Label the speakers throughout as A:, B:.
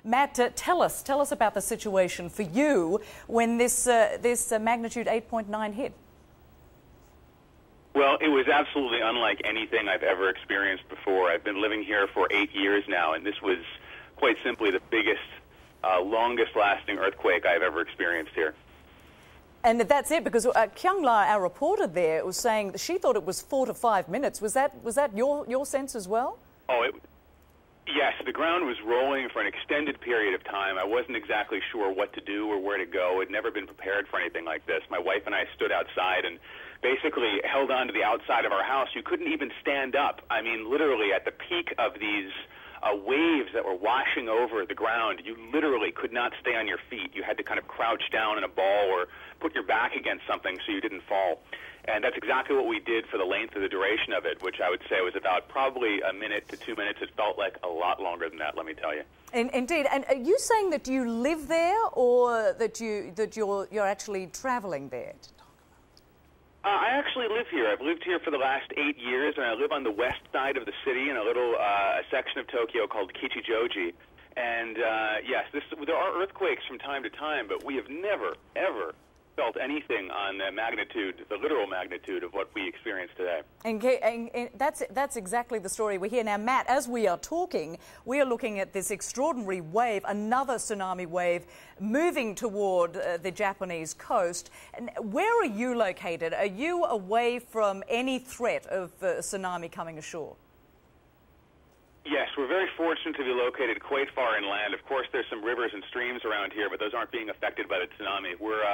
A: Matt, tell us about the situation for you when this magnitude 8.9 hit.
B: Well, it was absolutely unlike anything I've ever experienced before. I've been living here for 8 years now, and this was quite simply the biggest, longest-lasting earthquake I've ever experienced here.
A: And that's it, because Kyung La, our reporter there, was saying that she thought it was 4 to 5 minutes. Was that your sense as well?
B: Yes, the ground was rolling for an extended period of time. I wasn't exactly sure what to do or where to go. I'd never been prepared for anything like this. My wife and I stood outside and basically held on to the outside of our house. You couldn't even stand up. I mean, literally at the peak of these waves that were washing over the ground, you literally could not stay on your feet. You had to kind of crouch down in a ball or put your back against something so you didn't fall. And that's exactly what we did for the length of the duration of it, which I would say was about probably a minute to 2 minutes. It felt like a lot longer than that, let me tell you.
A: Indeed. And are you saying that you live there, or that you're actually traveling there?
B: I actually live here. I've lived here for the last 8 years, and I live on the west side of the city in a little section of Tokyo called Kichijoji. And yes, there are earthquakes from time to time, but we have never, ever felt anything on the magnitude, the literal magnitude of what we experience today.
A: And that's exactly the story we hear. Now, Matt, as we are talking, we are looking at this extraordinary wave, another tsunami wave, moving toward the Japanese coast. And where are you located? Are you away from any threat of tsunami coming ashore?
B: Yes, we're very fortunate to be located quite far inland. Of course, there's some rivers and streams around here, but those aren't being affected by the tsunami. We're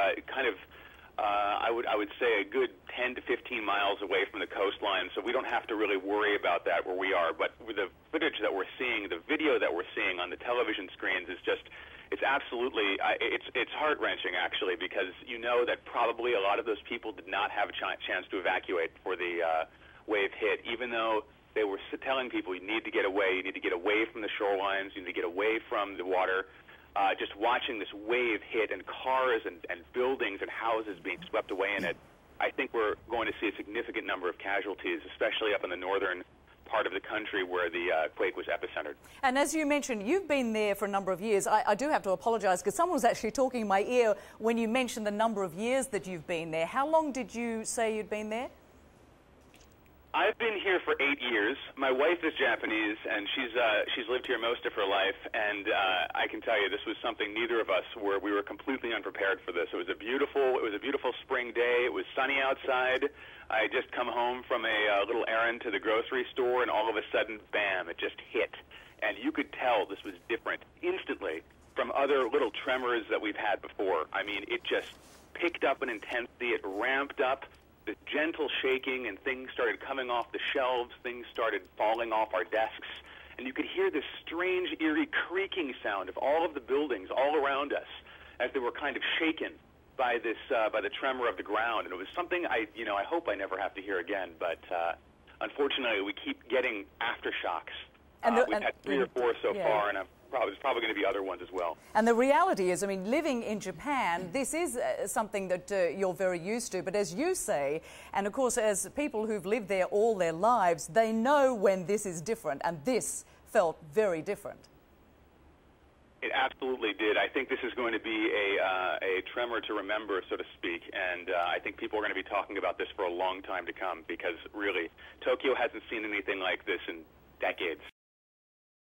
B: I would say a good 10 to 15 miles away from the coastline, so we don't have to really worry about that where we are. But with the footage that we're seeing, the video that we're seeing on the television screens is just, it's absolutely, it's heart-wrenching actually, because you know that probably a lot of those people did not have a chance to evacuate before the wave hit, even though they were telling people you need to get away from the shorelines, you need to get away from the water. Just watching this wave hit and cars and buildings and houses being swept away in it, I think we're going to see a significant number of casualties, especially up in the northern part of the country where the quake was epicentered.
A: And as you mentioned, you've been there for a number of years. I do have to apologise because someone was actually talking in my ear when you mentioned the number of years that you've been there. How long did you say you'd been there?
B: I've been here for 8 years. My wife is Japanese, and she's lived here most of her life. And I can tell you, this was something neither of us we were completely unprepared for this. It was a beautiful spring day. It was sunny outside. I had just come home from a little errand to the grocery store, and all of a sudden, bam! It just hit, and you could tell this was different instantly from other little tremors that we've had before. I mean, it just picked up in intensity. It ramped up. The gentle shaking, and things started coming off the shelves, things started falling off our desks, and you could hear this strange, eerie creaking sound of all of the buildings all around us as they were kind of shaken by the tremor of the ground. And it was something I hope I never have to hear again, but unfortunately we keep getting aftershocks. We've had 3 or 4 so far, and there's probably going to be other ones as well.
A: And the reality is, I mean, living in Japan, this is something that you're very used to. But as you say, and of course as people who've lived there all their lives, they know when this is different, and this felt very different.
B: It absolutely did. I think this is going to be a tremor to remember, so to speak, and I think people are going to be talking about this for a long time to come, because really, Tokyo hasn't seen anything like this in decades.